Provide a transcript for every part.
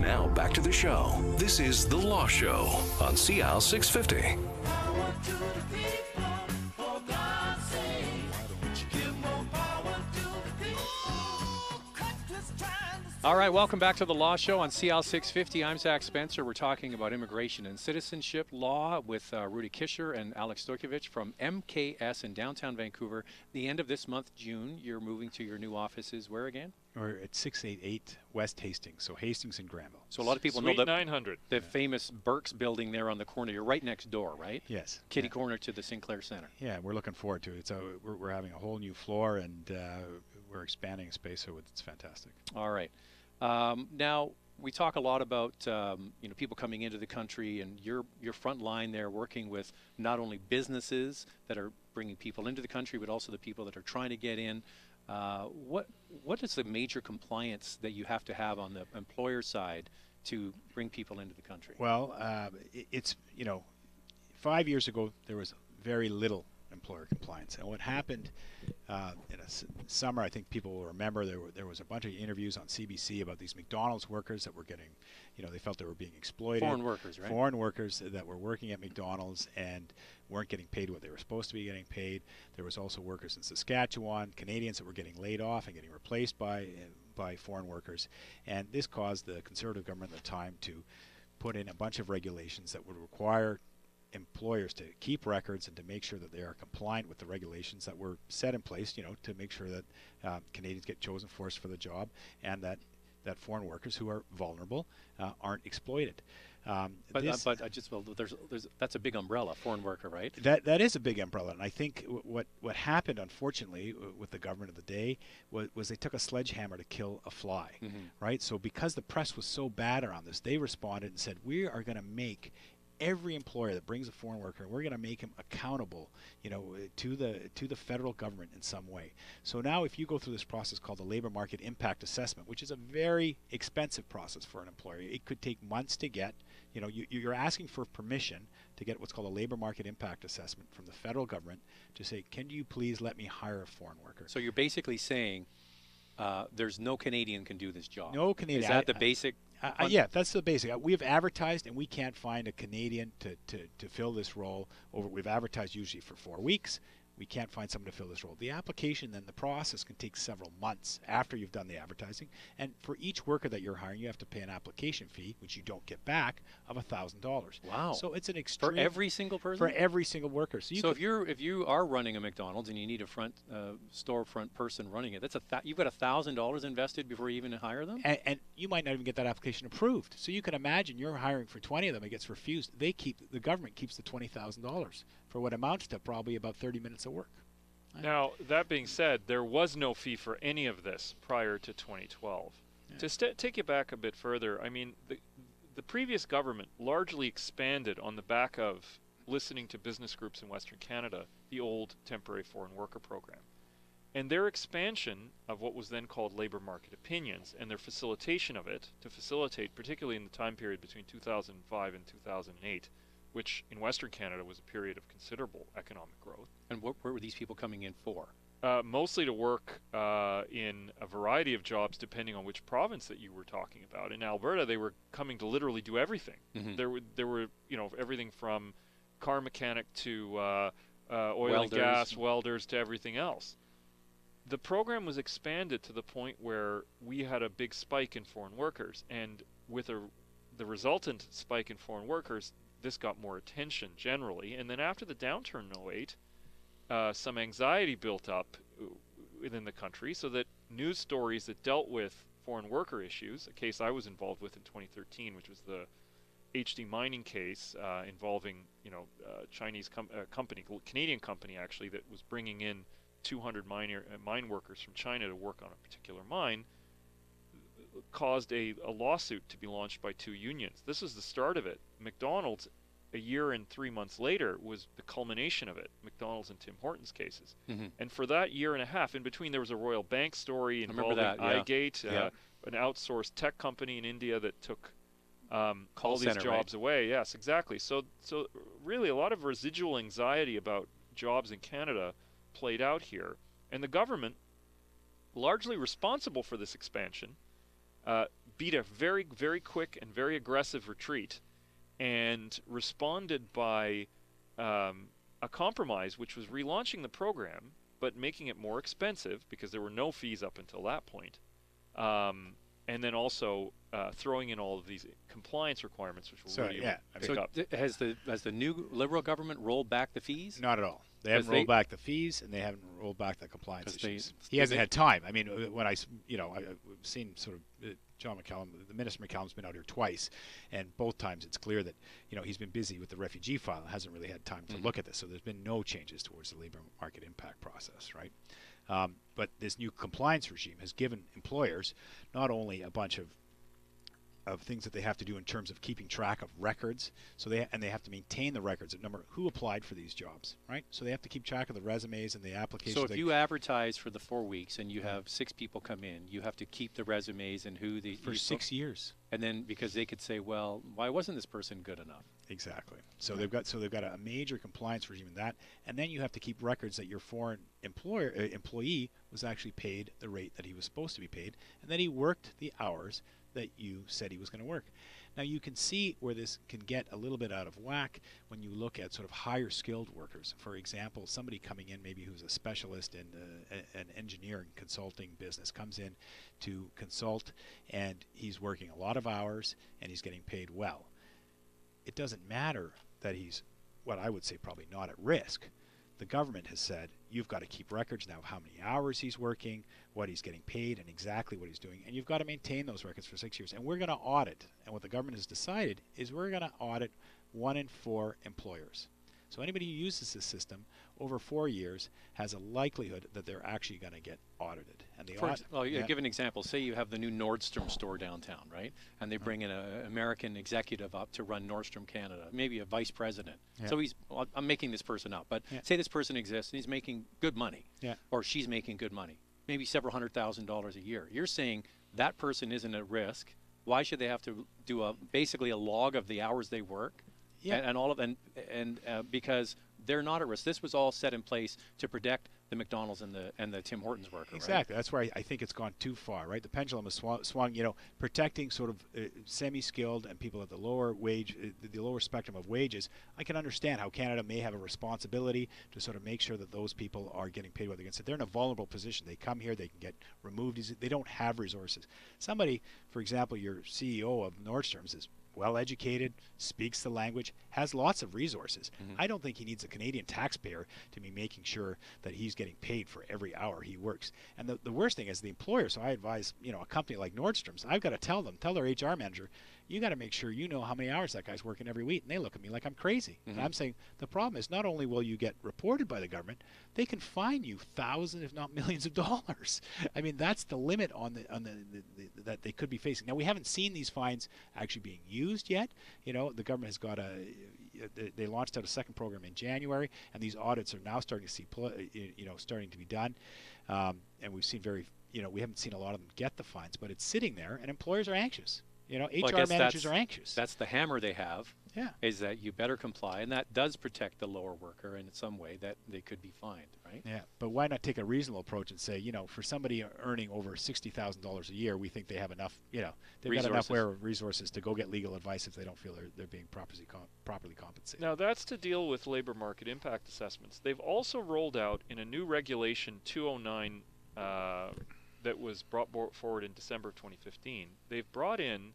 Now back to the show. This is The Law Show on CL 650. All right, welcome back to The Law Show on CL 650. I'm Zach Spencer. We're talking about immigration and citizenship law with Rudy Kisher and Alex Stojkovic from MKS in downtown Vancouver. The end of this month, June, you're moving to your new offices. Where again? We're at 688 West Hastings, so Hastings and Granville. So a lot of people Suite know 900. The famous Burke's building there on the corner. You're right next door, right? Yes. Kitty corner to the Sinclair Center. Yeah, we're looking forward to it. So we're having a whole new floor, and we're expanding space, so it's fantastic. All right. Now, we talk a lot about people coming into the country, and your front line there working with not only businesses that are bringing people into the country, but also the people that are trying to get in. What is the major compliance that you have to have on the employer side to bring people into the country? Well, it's 5 years ago there was very little employer compliance, and what happened in a summer, I think people will remember, there was a bunch of interviews on CBC about these McDonald's workers that were getting, they felt they were being exploited. Foreign workers, right? Foreign workers that were working at McDonald's and weren't getting paid what they were supposed to be getting paid. There was also workers in Saskatchewan, Canadians that were getting laid off and getting replaced by foreign workers, and this caused the Conservative government at the time to put in a bunch of regulations that would require employers to keep records and to make sure that they are compliant with the regulations that were set in place, to make sure that Canadians get chosen first for the job, and that foreign workers who are vulnerable aren't exploited. That's a big umbrella, foreign worker, right? That is a big umbrella, and I think what happened, unfortunately, with the government of the day was they took a sledgehammer to kill a fly, right? So because the press was so bad around this, they responded and said, we are going to make every employer that brings a foreign worker, we're going to make him accountable, to the federal government in some way. So now, if you go through this process called the labor market impact assessment, which is a very expensive process for an employer, it could take months to get. You're asking for permission to get what's called a labor market impact assessment from the federal government to say, can you please let me hire a foreign worker? So you're basically saying there's no Canadian can do this job. No Canadian. Is that the basic? Yeah, that's the basic. We have advertised, and we can't find a Canadian to fill this role. We've advertised usually for 4 weeks. We can't find someone to fill this role. The application, then the process can take several months after you've done the advertising. And for each worker that you're hiring, you have to pay an application fee, which you don't get back, of $1,000. Wow! So it's an extreme for every single person. For every single worker. So if you are running a McDonald's and you need a storefront person running it, you've got $1,000 invested before you even hire them. And you might not even get that application approved. So you can imagine you're hiring for 20 of them, it gets refused. The government keeps the $20,000 for what amounts to probably about 30 minutes of work. Now, that being said, there was no fee for any of this prior to 2012. Yeah. To take you back a bit further, I mean, the previous government largely expanded on the back of listening to business groups in Western Canada, the old temporary foreign worker program. And their expansion of what was then called labor market opinions and their facilitation of it to facilitate, particularly in the time period between 2005 and 2008, which in Western Canada was a period of considerable economic growth. And what were these people coming in for? Mostly to work in a variety of jobs, depending on which province that you were talking about. In Alberta, they were coming to literally do everything. There were everything from car mechanic to oil welders. And gas, welders, to everything else. The program was expanded to the point where we had a big spike in foreign workers, and with the resultant spike in foreign workers, this got more attention generally. And then after the downturn in 2008, some anxiety built up within the country, so that news stories that dealt with foreign worker issues, a case I was involved with in 2013, which was the HD mining case involving Chinese company, Canadian company actually, that was bringing in 200 mine workers from China to work on a particular mine, caused a lawsuit to be launched by two unions. This is the start of it. McDonald's, a year and 3 months later, was the culmination of it, McDonald's and Tim Hortons cases. And for that year and a half, in between, there was a Royal Bank story involving iGate, an outsourced tech company in India that took all these jobs away. Yes, exactly. So really a lot of residual anxiety about jobs in Canada played out here. And the government, largely responsible for this expansion, beat a very, very quick and very aggressive retreat and responded by a compromise, which was relaunching the program, but making it more expensive because there were no fees up until that point. And then also throwing in all of these compliance requirements, which will really pick up. Has the new Liberal government rolled back the fees? Not at all. They haven't rolled back the fees, and they haven't rolled back the compliance issues. He hasn't had time. I mean, when I've seen sort of John McCallum, the Minister McCallum's been out here twice, and both times it's clear that he's been busy with the refugee file and hasn't really had time to look at this. So there's been no changes towards the labor market impact process, right? But this new compliance regime has given employers not only a bunch of things that they have to do in terms of keeping track of records, so they have to maintain the records of who applied for these jobs, right? So they have to keep track of the resumes and the applications. So if you advertise for the 4 weeks and you have 6 people come in, you have to keep the resumes and who for 6 years. And then because they could say, well, why wasn't this person good enough? Exactly. So they've got a major compliance regime in that, and then you have to keep records that your foreign employee was actually paid the rate that he was supposed to be paid, and that he worked the hours that you said he was going to work. Now you can see where this can get a little bit out of whack when you look at sort of higher skilled workers. For example, somebody coming in maybe who's a specialist in an engineering consulting business comes in to consult, and he's working a lot of hours and he's getting paid well. It doesn't matter that he's, what I would say, probably not at risk. The government has said you've got to keep records now of how many hours he's working, what he's getting paid, and exactly what he's doing, and you've got to maintain those records for 6 years. And we're going to audit, and what the government has decided is we're going to audit 1 in 4 employers. So anybody who uses this system over 4 years has a likelihood that they're actually going to get audited. And give an example. Say you have the new Nordstrom store downtown, right? And they bring in an American executive up to run Nordstrom Canada, maybe a vice president. Yeah. So I'm making this person up, but say this person exists and he's making good money, or she's making good money, maybe several $100,000 a year. You're saying that person isn't at risk. Why should they have to do basically a log of the hours they work? Yeah. And all of because they're not at risk. This was all set in place to protect the McDonald's and the Tim Hortons worker. Exactly. Right? That's where I think it's gone too far. Right. The pendulum has swung. Protecting sort of semi-skilled and people at the lower wage, the lower spectrum of wages. I can understand how Canada may have a responsibility to sort of make sure that those people are getting paid what they're going to. They're in a vulnerable position. They come here. They can get removed. They don't have resources. Somebody, for example, your CEO of Nordstrom's is well-educated, speaks the language, has lots of resources. I don't think he needs a Canadian taxpayer to be making sure that he's getting paid for every hour he works. And the worst thing is the employer. So I advise, a company like Nordstrom's, I've got to tell their HR manager, you got to make sure you know how many hours that guy's working every week. And they look at me like I'm crazy. And I'm saying the problem is not only will you get reported by the government, they can fine you thousands, if not millions of dollars. I mean, that's the limit on the that they could be facing. Now, we haven't seen these fines actually being used yet. The government has got they launched out a second program in January, and these audits are now starting to see, starting to be done. And we've seen we haven't seen a lot of them get the fines, but it's sitting there, and employers are anxious. HR managers are anxious. That's the hammer they have. Yeah. Is that you better comply, and that does protect the lower worker in some way that they could be fined, right? Yeah. But why not take a reasonable approach and say, for somebody earning over $60,000 a year, we think they have enough, they've got enough resources to go get legal advice if they don't feel they're being properly compensated. Now that's to deal with labor market impact assessments. They've also rolled out in a new regulation 209 that was brought forward in December of 2015. They've brought in,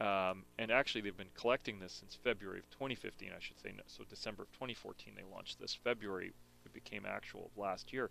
and actually they've been collecting this since February of 2015, I should say. So December of 2014 they launched this. February it became actual last year.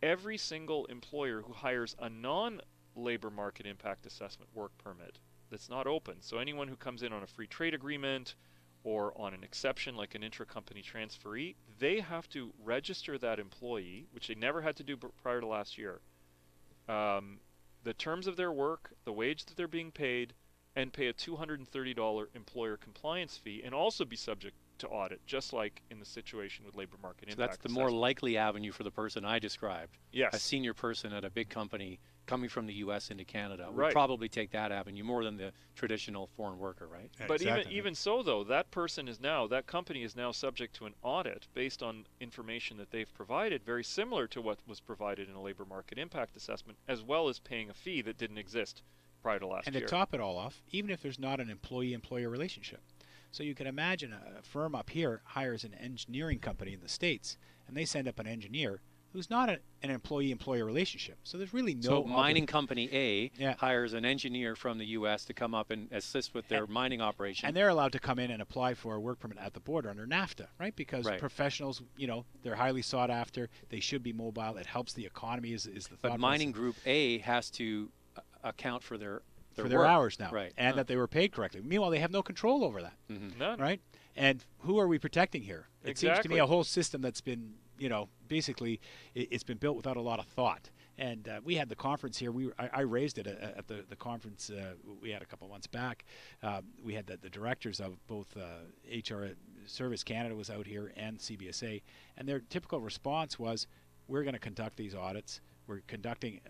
Every single employer who hires a non-labor market impact assessment work permit that's not open, so anyone who comes in on a free trade agreement or on an exception like an intra-company transferee, they have to register that employee, which they never had to do prior to last year, the terms of their work, the wage that they're being paid, and pay a $230 employer compliance fee, and also be subject to audit, just like in the situation with labor market impact. That's the more likely avenue for the person I described. Yes. A senior person at a big company coming from the U.S. into Canada would probably take that avenue more than the traditional foreign worker, right? Yeah, but exactly. even so, though, that company is now subject to an audit based on information that they've provided, very similar to what was provided in a labor market impact assessment, as well as paying a fee that didn't exist prior to last and year. to top it all off, even if there's not an employee-employer relationship. So you can imagine a firm up here hires an engineering company in the States, and they send up an engineer who's not an employee-employer relationship. So there's really no... So mining company A hires an engineer from the U.S. to come up and assist with their mining operation. And they're allowed to come in and apply for a work permit at the border under NAFTA, right? Because professionals, you know, they're highly sought after. They should be mobile. It helps the economy is the thought. But mining group A has to account for their hours now, right? And that they were paid correctly. Meanwhile, they have no control over that, None. right? And who are we protecting here? It seems to me a whole system that's been, you know, basically it's been built without a lot of thought. And we had the conference here. I raised it at the conference we had a couple months back. We had the directors of both HR Service Canada was out here and CBSA, and their typical response was, "We're going to conduct these audits. We're conducting,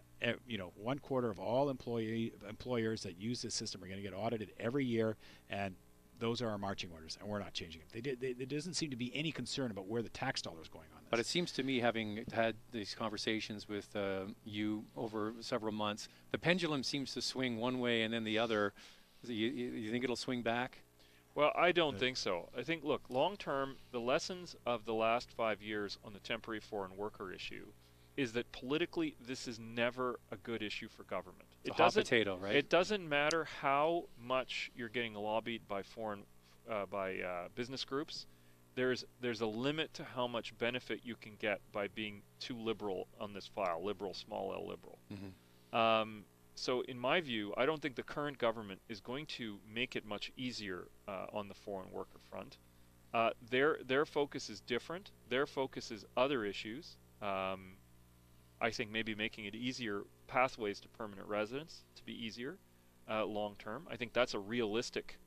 you know, 1/4 of all employers that use this system are going to get audited every year, and those are our marching orders, and we're not changing them." There doesn't seem to be any concern about where the tax dollar is going on this. But it seems to me, having had these conversations with you over several months, the pendulum seems to swing one way and then the other. You think it'll swing back? Well, I don't think so. I think, look, long term, the lessons of the last 5 years on the temporary foreign worker issue is that politically this is never a good issue for government. It's a hot potato, right? It doesn't matter how much you're getting lobbied by business groups. There's a limit to how much benefit you can get by being too liberal on this file, liberal, small L liberal. So in my view, I don't think the current government is going to make it much easier on the foreign worker front. Their focus is different. Their focus is other issues. I think maybe making it easier, pathways to permanent residence to be easier long term. I think that's a realistic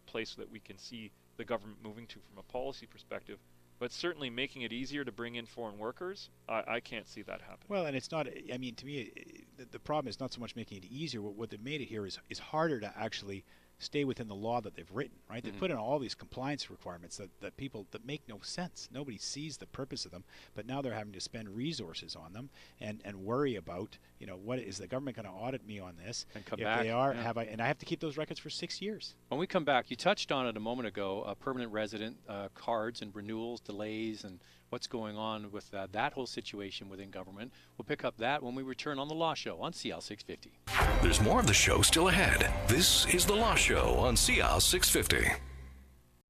place that we can see the government moving to from a policy perspective. But certainly making it easier to bring in foreign workers, I can't see that happen. Well, and it's not, I mean, to me, the problem is not so much making it easier. What they've made it here is harder to actually stay within the law that they've written, right? They put in all these compliance requirements that make no sense. Nobody sees the purpose of them, but now they're having to spend resources on them and worry about, you know, what is the government going to audit me on this? And come if back. They are, and I have to keep those records for 6 years. When we come back, you touched on it a moment ago, permanent resident cards and renewals, delays, and what's going on with that whole situation within government. We'll pick up that when we return on The Law Show on CL 650. There's more of the show still ahead. This is The Law Show on CL 650.